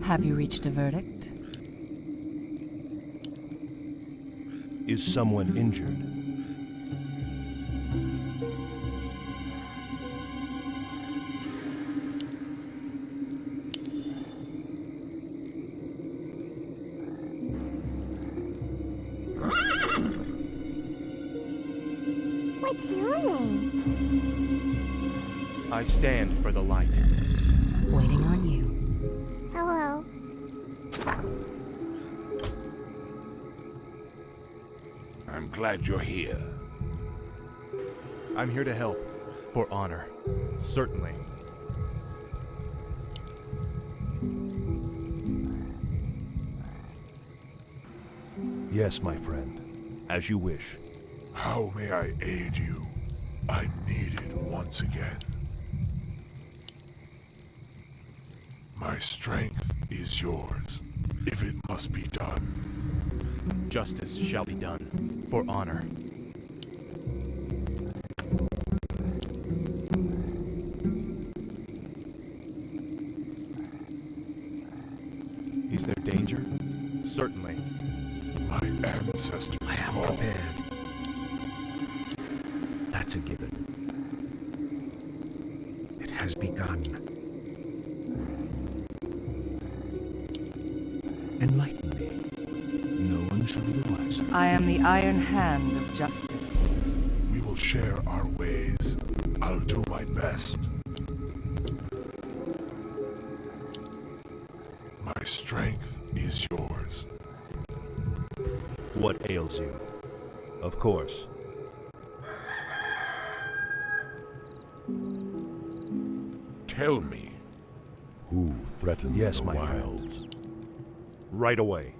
Have you reached a verdict? Is someone injured? What's your name? I stand for the light. Waiting on you. Hello. I'm glad you're here. I'm here to help. For honor. Certainly. Yes, my friend. As you wish. How may I aid you? I'm needed once again. My strength is yours, if it must be done. Justice shall be done. For honor. Is there danger? Certainly. My ancestors I am call. prepared. That's a given. It has begun. Enlighten me. No one shall be the wiser. I am the Iron Hand of Justice. We will share our ways. I'll do my best. My strength is yours. What ails you? Of course. Tell me, who threatens Yes, the my wilds? Right away.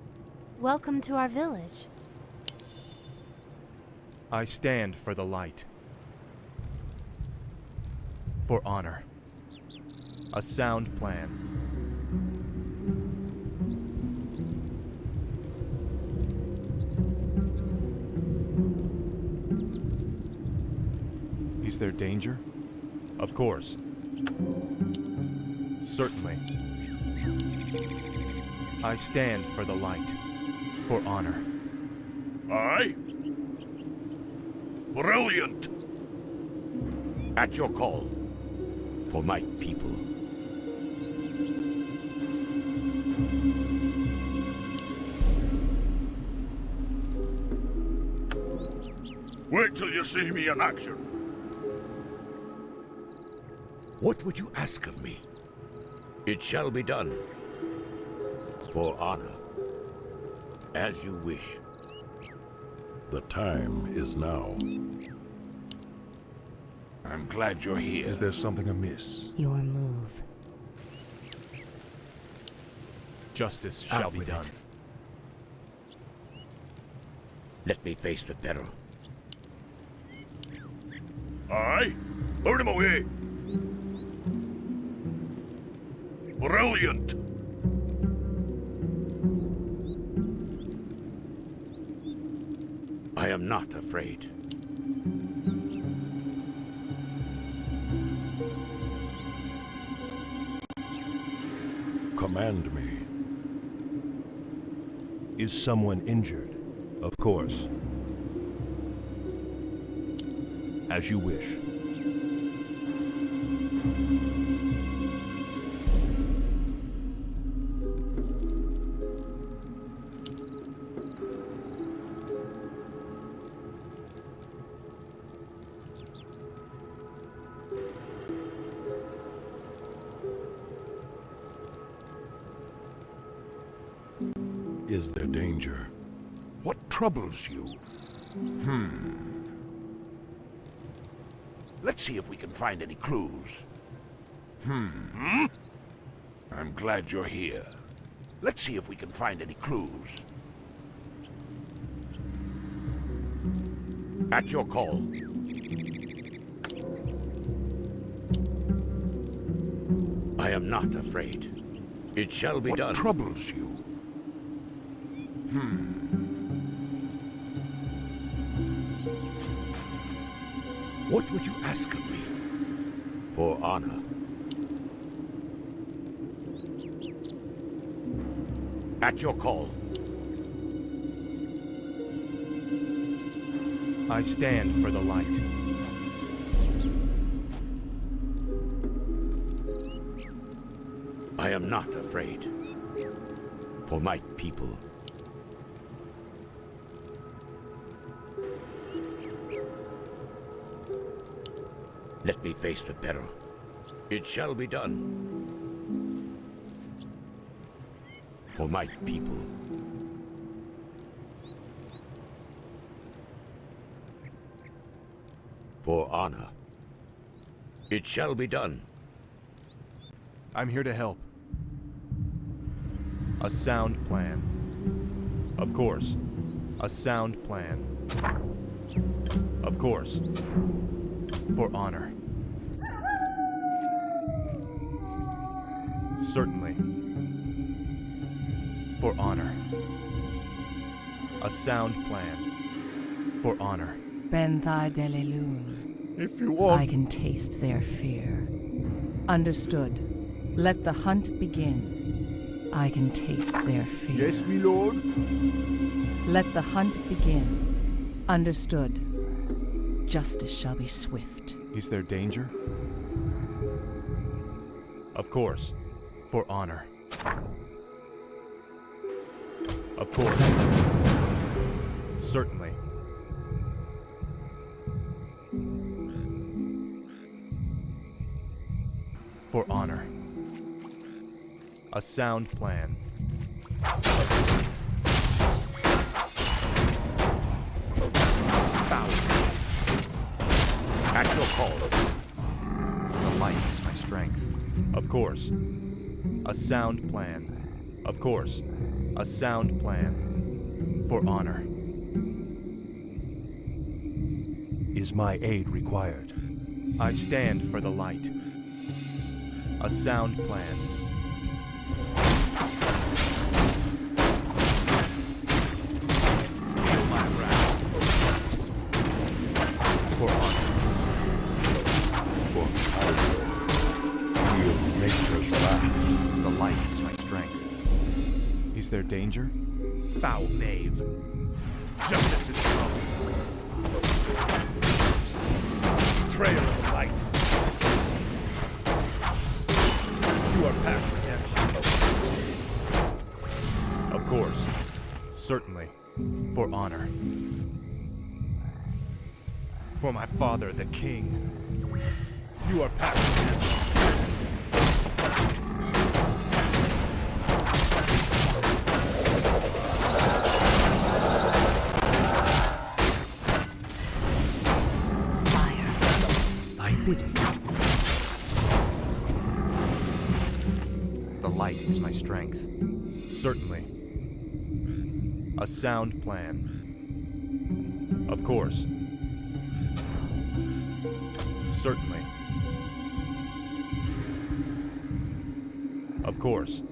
Welcome to our village. I stand for the light. For honor. A sound plan. Is there danger? Of course. Certainly. I stand for the light. For honor. Aye? Brilliant! At your call. For my people. Wait till you see me in action. What would you ask of me? It shall be done. For honor. As you wish. The time is now. I'm glad you're here. Is there something amiss? Your move. Justice shall be done. Let me face the peril. Aye? Burn him away! Brilliant! I am not afraid. Command me. Is someone injured? Of course. As you wish. Is there danger? What troubles you? Let's see if we can find any clues. I'm glad you're here. Let's see if we can find any clues. At your call. I am not afraid. It shall be done. What troubles you? What would you ask of me? For honor. At your call. I stand for the light. I am not afraid. For my people. Let me face the peril. It shall be done. For my people. For honor. It shall be done. I'm here to help. A sound plan. Of course. A sound plan. Of course. For honor. Certainly. For honor. A sound plan. For honor. Benthai Delilun. If you want. I can taste their fear. Understood. Let the hunt begin. I can taste their fear. Yes, my lord. Let the hunt begin. Understood. Justice shall be swift. Is there danger? Of course. For honor. Of course. Certainly. For honor. A sound plan. Bow. At your call. The light is my strength. Of course. A sound plan. Of course. A sound plan. For honor. Is my aid required? I stand for the light. A sound plan. Feel my wrath. For honor. For power. Feel nature's wrath. The light is my strength. Is there danger? Foul knave. Justice is coming. Betrayal of the light. You are past redemption. Of course. Certainly. For honor. For my father, the king. You are past redemption. Fire. Thy bidding. The light is my strength. Certainly. A sound plan. Of course. Certainly. Of course.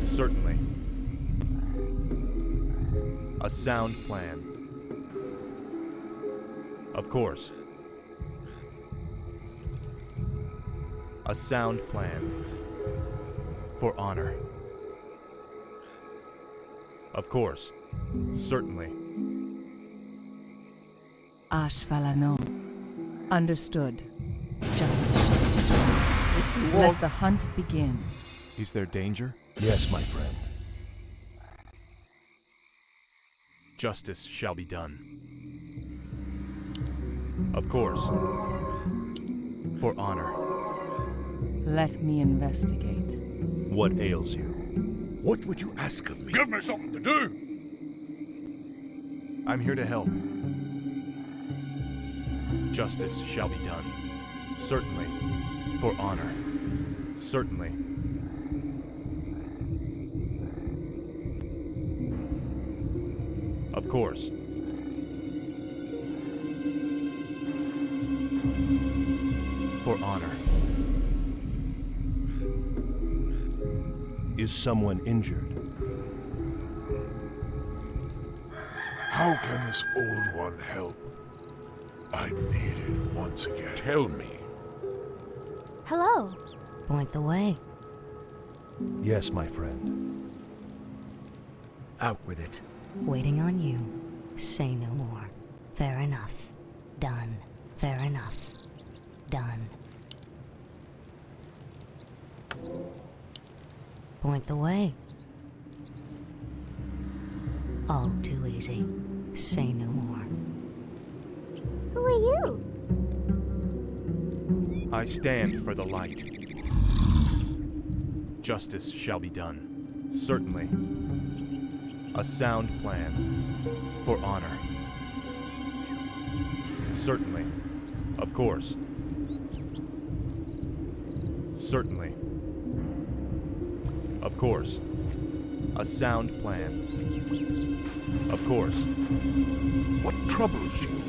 Certainly. A sound plan. Of course. A sound plan. For honor. Of course. Certainly. Ashvalano. Understood. Justice shall be swift. Let the hunt begin. Is there danger? Yes, my friend. Justice shall be done. Of course. For honor. Let me investigate. What ails you? What would you ask of me? Give me something to do. I'm here to help. Justice shall be done. Certainly. For honor. Certainly. Of course. For honor. Is someone injured? How can this old one help? I'm needed once again. Tell me. Hello. Point the way. Yes, my friend. Out with it. Waiting on you. Say no more. Fair enough. Done. Fair enough. Done. Point the way. All too easy. Say no more. Who are you? I stand for the light. Justice shall be done. Certainly. A sound plan. For honor. Certainly. Of course. Certainly. Of course. A sound plan. Of course. What troubles you?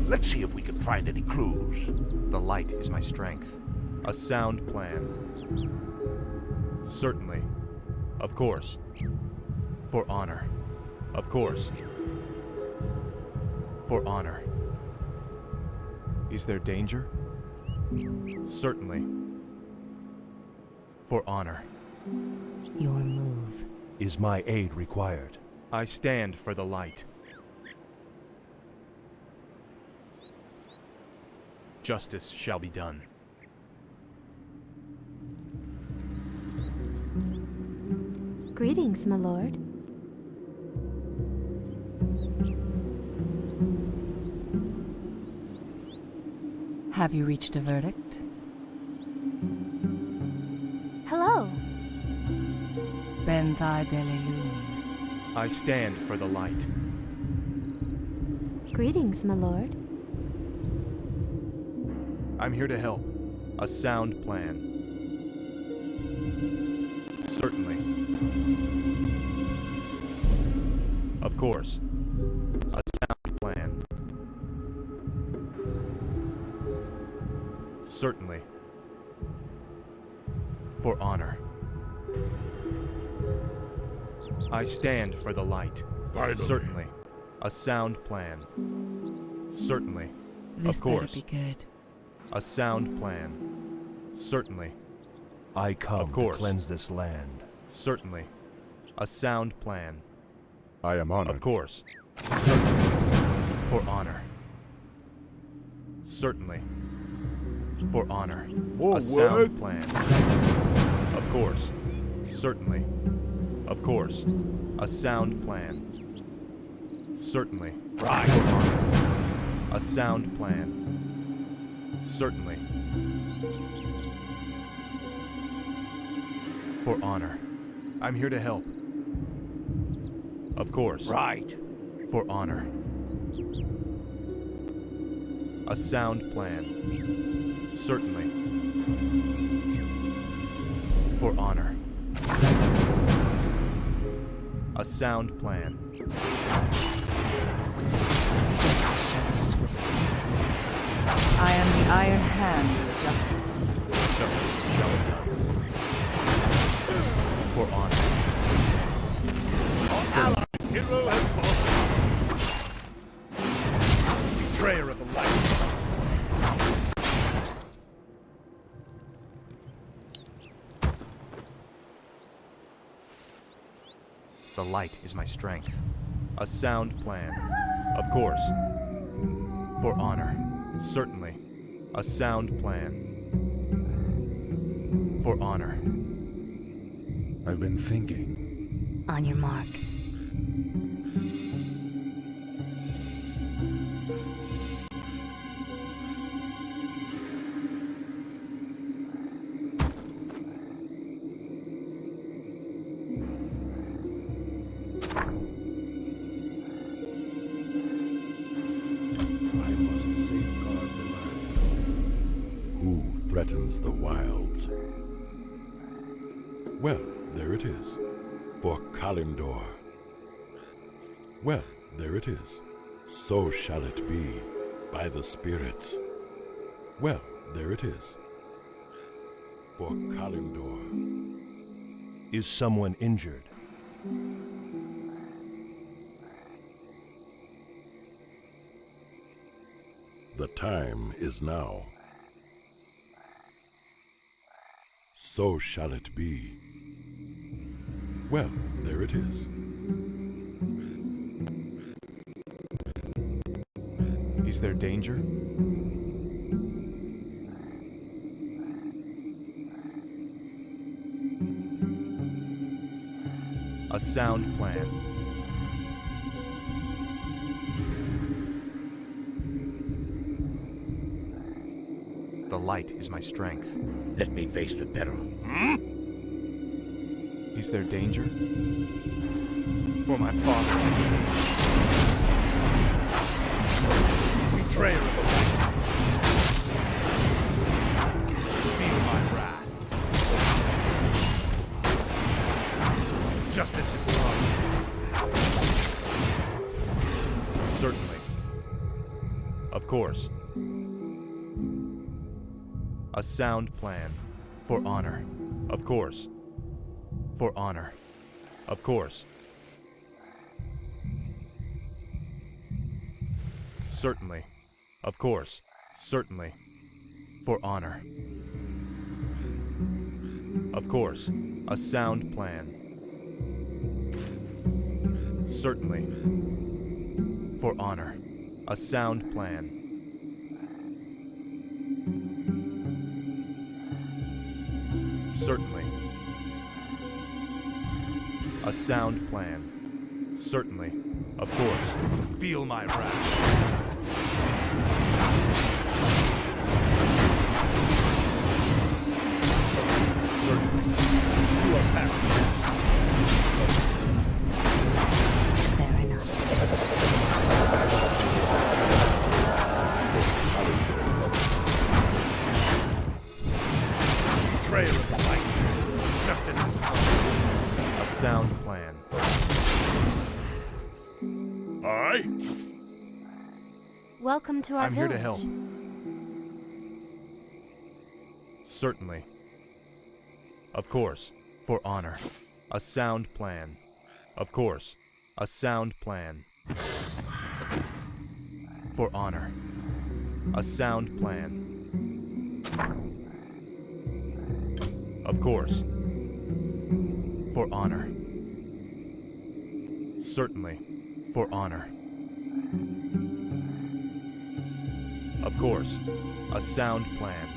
Let's see if we can find any clues. The light is my strength. A sound plan. Certainly. Of course. For honor. Of course. For honor. Is there danger? Certainly. For honor. Your move. Is my aid required? I stand for the light. Justice shall be done. Greetings, my lord. Have you reached a verdict? Hello. Ben Thai Delelun. I stand for the light. Greetings, my lord. I'm here to help. A sound plan. Certainly. Of course. A sound plan. Certainly. For honor. I stand for the light. Finally. Certainly. A sound plan. Certainly. This Of course. better be good. A sound plan. Certainly. I come Of course. to cleanse this land. Certainly. A sound plan. I am honored. Of course. Certainly. For honor. Certainly. For honor. A sound plan. Of course. Certainly. Of course. A sound plan. Certainly. Right. For honor. A sound plan. Certainly. For honor. I'm here to help. Of course. Right. For honor. A sound plan. Certainly. For honor. A sound plan. Justice shall be swift. I am the Iron Hand of Justice. Justice shall be done. For honor. Hero has fallen. Betrayer of the light. The light is my strength. A sound plan. Of course. For honor. Certainly. A sound plan. For honor. I've been thinking. On your mark. I must safeguard the land. Who threatens the wilds? Well, there it is. For Kalimdor. Well, there it is. So shall it be, by the spirits. Well, there it is. For Kalimdor. Is someone injured? The time is now. So shall it be. Well, there it is. Is there danger? A sound plan. The light is my strength. Let me face the peril. Is there danger? For my father. Betrayer of the light. Feel my wrath. Justice is come. Certainly. Of course. A sound plan. For honor. Of course. For honor. Of course. Certainly. Of course. Certainly. For honor. Of course. A sound plan. Certainly. For honor. A sound plan. Certainly. A sound plan. Certainly. Of course. Feel my wrath. Certainly. You are past me. Fair enough. Betrayer of the light. Justice is come. A sound plan. Aye? Welcome to our I'm here village. to help. Certainly. Of course. For honor. A sound plan. Of course. A sound plan. For honor. A sound plan. Of course. For honor. Certainly. For honor. Of course. A sound plan.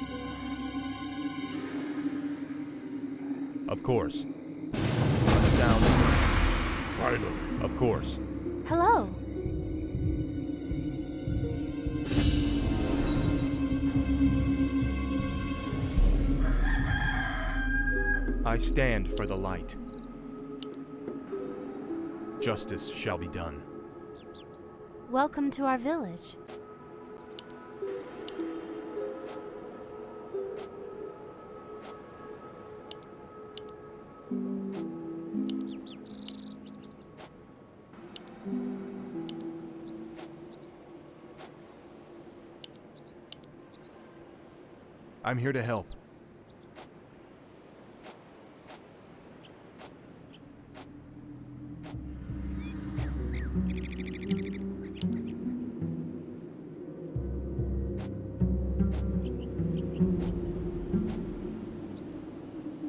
Of course. A sound plan. Finally. Of course. Hello. I stand for the light. Justice shall be done. Welcome to our village. I'm here to help.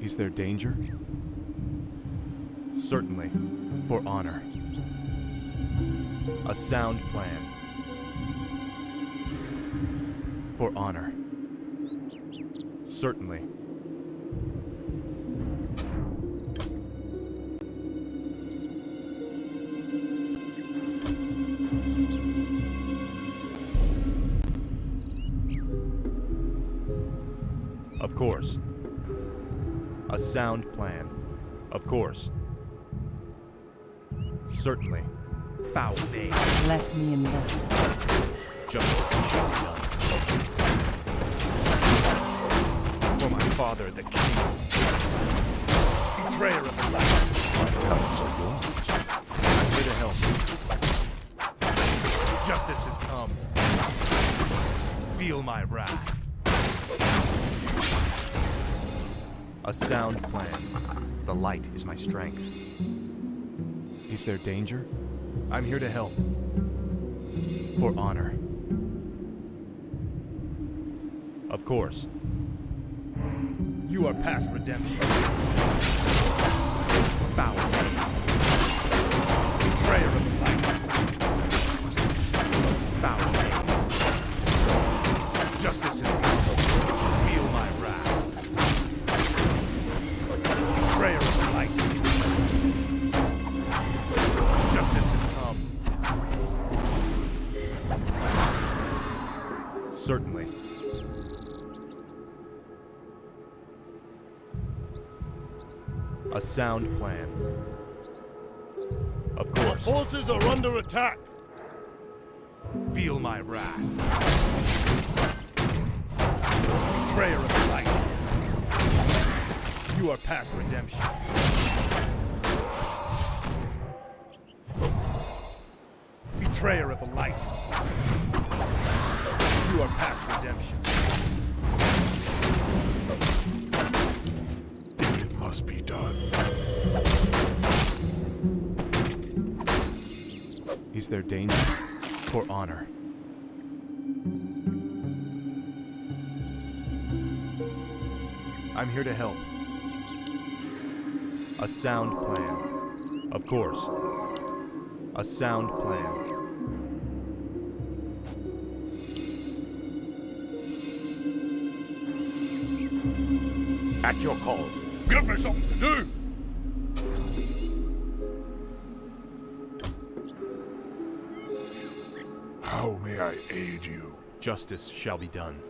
Is there danger? Certainly. For honor. A sound plan. For honor. Certainly. Of course. A sound plan. Of course. Certainly. Foul name. Let me investigate. Justice shall be done. For my father, the king. Betrayer of the light. I'm here to help. Justice has come. Feel my wrath. A sound plan. The light is my strength. Is there danger? I'm here to help. For honor. Of course. You are past redemption. Foul. Betrayer of the light. Foul. Justice is come. Feel my wrath. Betrayer of the light. Justice has come. Certainly. A sound plan. Of course. Forces are under attack. Feel my wrath. Betrayer of the light. You are past redemption. Betrayer of the light. You are past redemption. If it must be done. Is there danger? For honor. I'm here to help. A sound plan. Of course. A sound plan. At your call. Give me something to do! How may I aid you? Justice shall be done.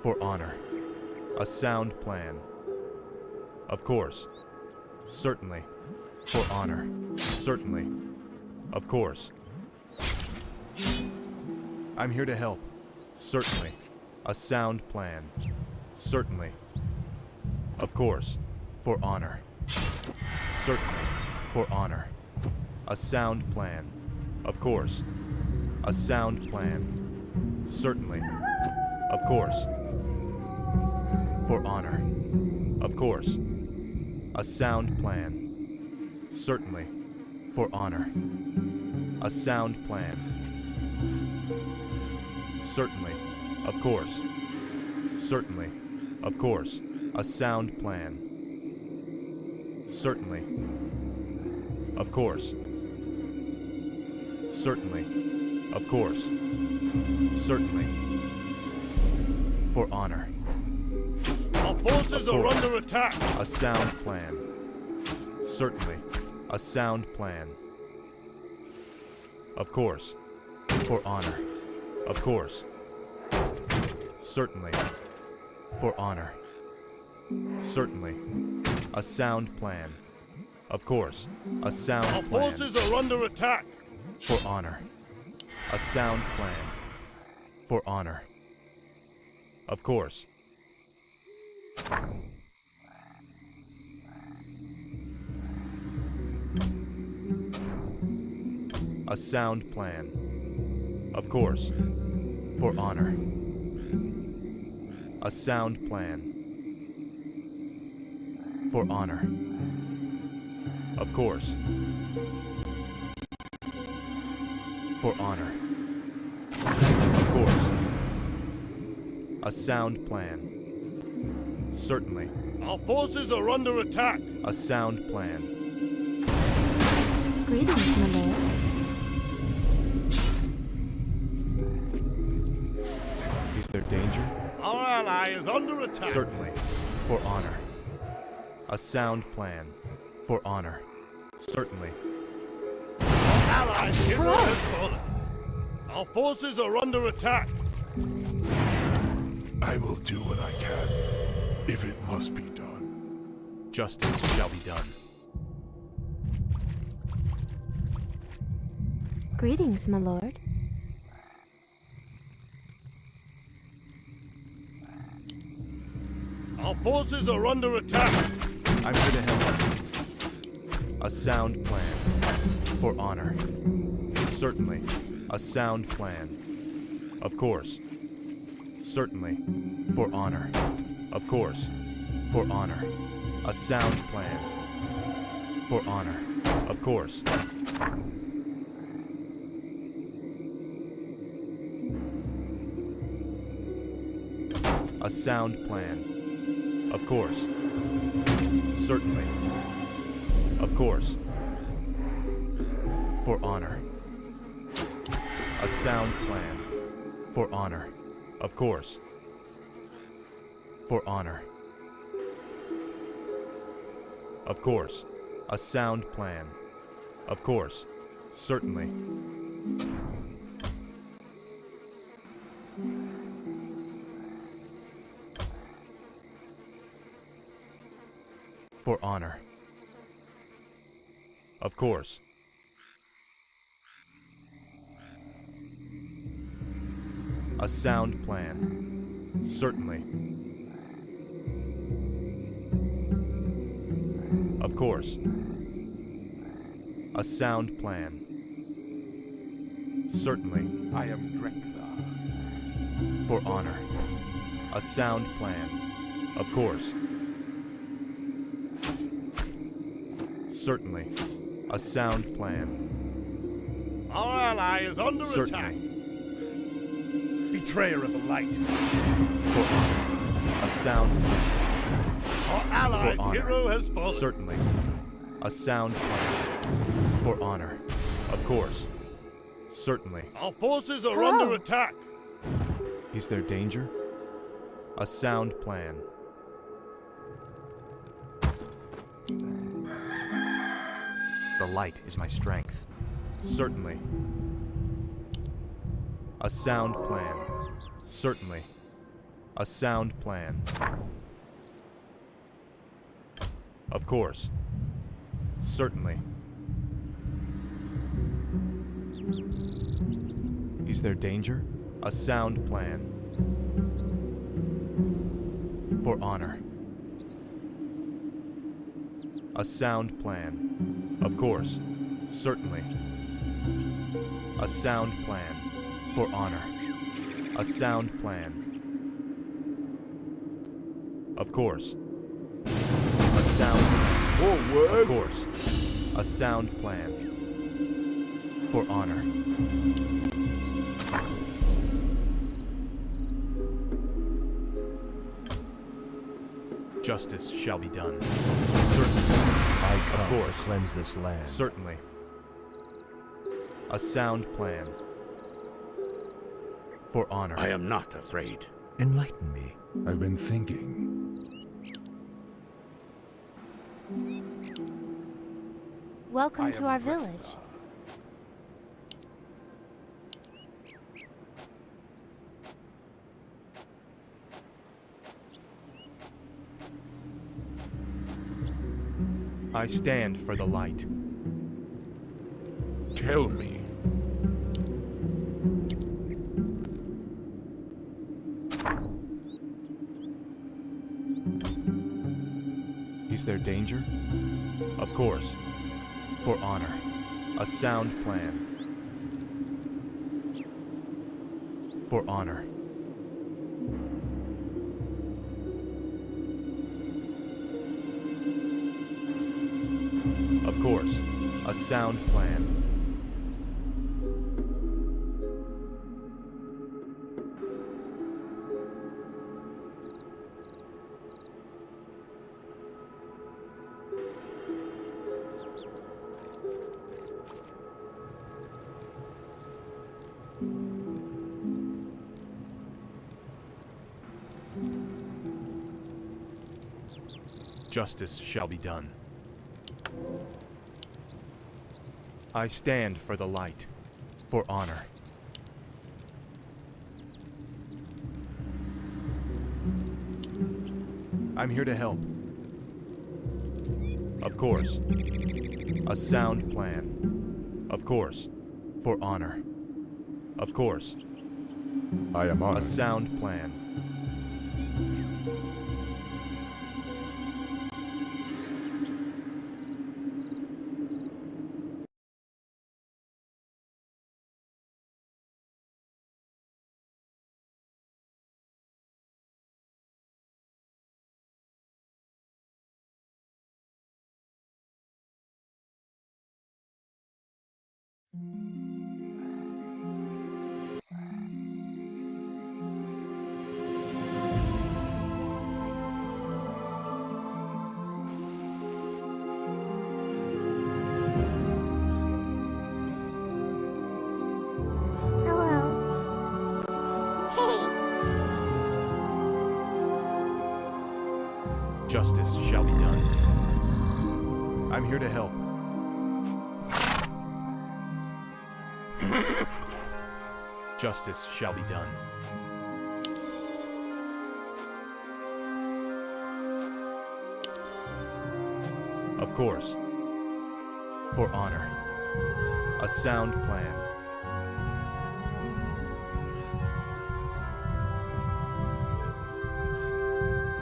For honor. A sound plan. Of course. Certainly. For honor. Certainly. Of course. I'm here to help. Certainly. A sound plan. Certainly. Of course. For honor. Certainly. For honor. A sound plan. Of course. A sound plan. Certainly. Of course. For honor. Of course. A sound plan. Certainly. For honor. A sound plan. Certainly. Of course. Certainly. Of course. A sound plan. Certainly. Of course. Certainly. Of course. Certainly. For honor. Our forces are under attack. A sound plan. Certainly. A sound plan. Of course. For honor. Of course. Certainly. For honor. Certainly. A sound plan. Of course. A sound Our plan. forces are under attack. For honor. A sound plan. For honor. Of course. A sound plan. Of course. For honor. A sound plan. For honor. Of course. For honor. Of course. A sound plan. Certainly. Our forces are under attack. A sound plan. Greetings, my lord. Is there danger? Our ally is under attack. Certainly. For honor. A sound plan. For honor. Certainly. Our allies' hero has fallen. Our forces are under attack. I will do what I can, if it must be done. Justice shall be done. Greetings, my lord. Our forces are under attack. I'm here to help. A sound plan. For honor. Certainly. A sound plan. Of course. Certainly. For honor. Of course. For honor. A sound plan. For honor. Of course. A sound plan. Of course. Certainly. Of course. For honor. A sound plan. For honor. Of course. For honor. Of course. A sound plan. Of course. Certainly. For honor. Of course. A sound plan. Certainly. Of course. A sound plan. Certainly. I am Drekthar. For honor. A sound plan. Of course. Certainly. A sound plan. Our ally is under attack. Certainly. Betrayer of the light. For honor. A sound plan. Our ally's For honor. hero has fallen. Certainly. A sound plan. For honor. Of course. Certainly. Our forces are Hello. under attack. Is there danger? A sound plan. The light is my strength. Certainly. A sound plan. Certainly. A sound plan. Of course. Certainly. Is there danger? A sound plan. For honor. A sound plan. Of course. Certainly. A sound plan. For honor. A sound plan. Of course. A sound plan. Forward. Of course. A sound plan. For honor. Justice shall be done. Certainly. I come Of course. to cleanse this land. Certainly. A sound plan. For honor. I am not afraid. Enlighten me. I've been thinking. Welcome to our village. I stand for the light. Tell me. Is there danger? Of course. For honor. A sound plan. For honor. Of course. A sound plan. Justice shall be done. I stand for the light, for honor. I'm here to help. Of course. A sound plan. Of course. For honor. Of course. I am A honored. sound plan. Justice shall be done. I'm here to help. Justice shall be done. Of course. For honor. A sound plan.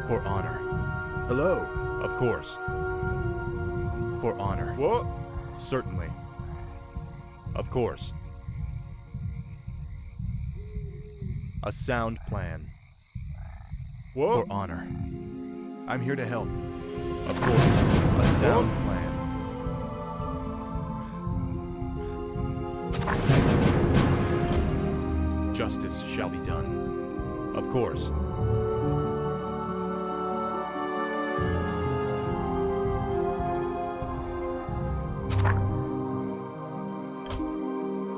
For honor. Hello. Of course. For honor. What? Certainly. Of course. A sound plan. What? For honor. I'm here to help. Of course. A sound plan. Justice shall be done. Of course.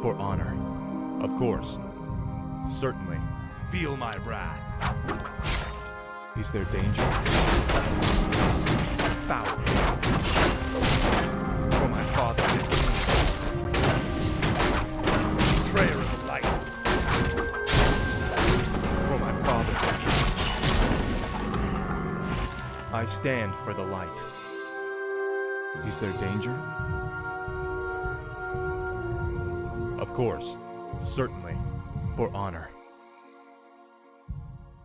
For honor. Of course. Certainly. Feel my wrath. Is there danger? Foul. For my father. Betrayer of the light. For my father. I stand for the light. Is there danger? Of course. Certainly. For honor.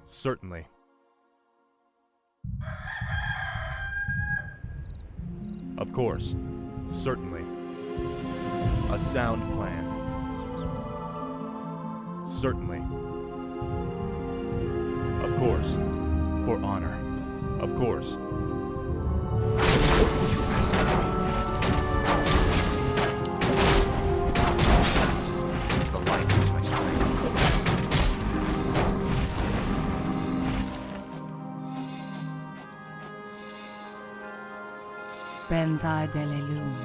Certainly. Of course. Certainly. A sound plan. Certainly. Of course. For honor. Of course. What would you ask of me? The light is my strength. Benthai Delelum.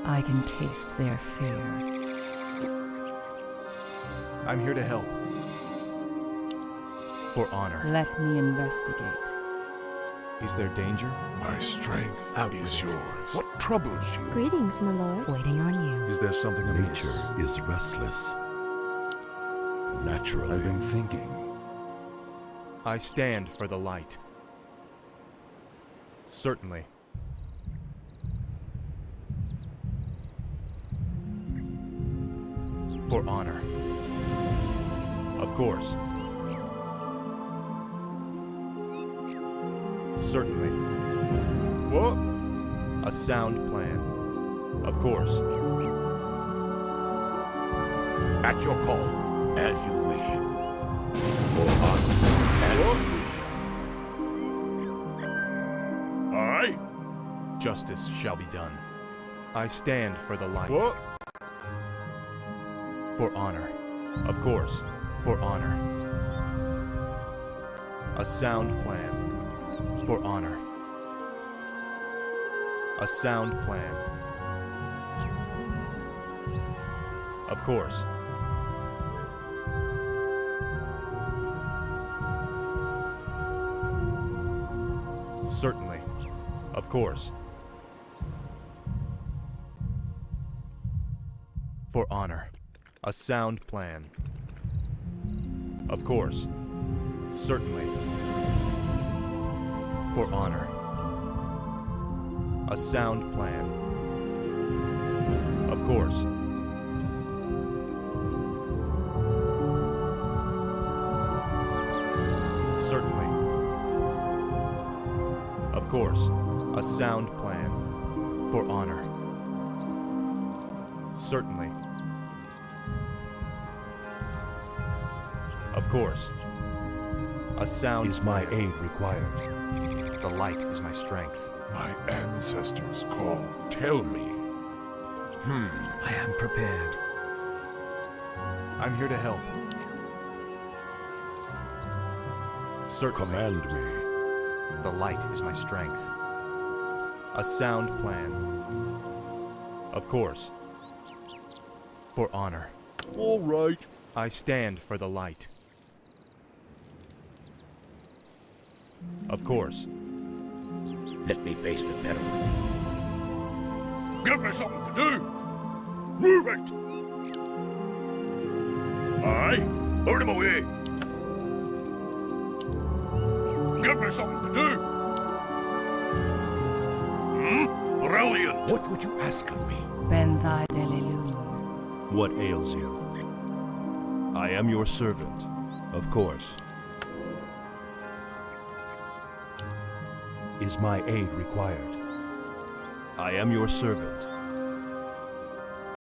I can taste their fear. I'm here to help. For honor. Let me investigate. Is there danger? My strength is yours. What troubles you? Greetings, my lord. Waiting on you. Is there something amiss? Nature is restless. Naturally. I've been thinking. I stand for the light. Certainly. For honor. Of course. Certainly. What? A sound plan. Of course. At your call, as you wish. For honor, as you wish. Aye? Justice shall be done. I stand for the light. What? For honor. Of course. For honor. A sound plan. For honor. A sound plan. Of course. Certainly. Of course. For honor. A sound plan. Of course. Certainly. For honor. A sound plan. Of course. Certainly. Of course. A sound plan. For honor. Certainly. Of course. A sound Is my plan. aid required? The light is my strength. My ancestors call. Tell me. I am prepared. I'm here to help. Certainly. Command me. The light is my strength. A sound plan. Of course. For honor. All right. I stand for the light. Of course. Let me face the peril. Give me something to do! Move it! Aye, out of my way! Give me something to do! Brilliant! What would you ask of me? Ben thy delilun. What ails you? I am your servant, of course. Is my aid required? I am your servant.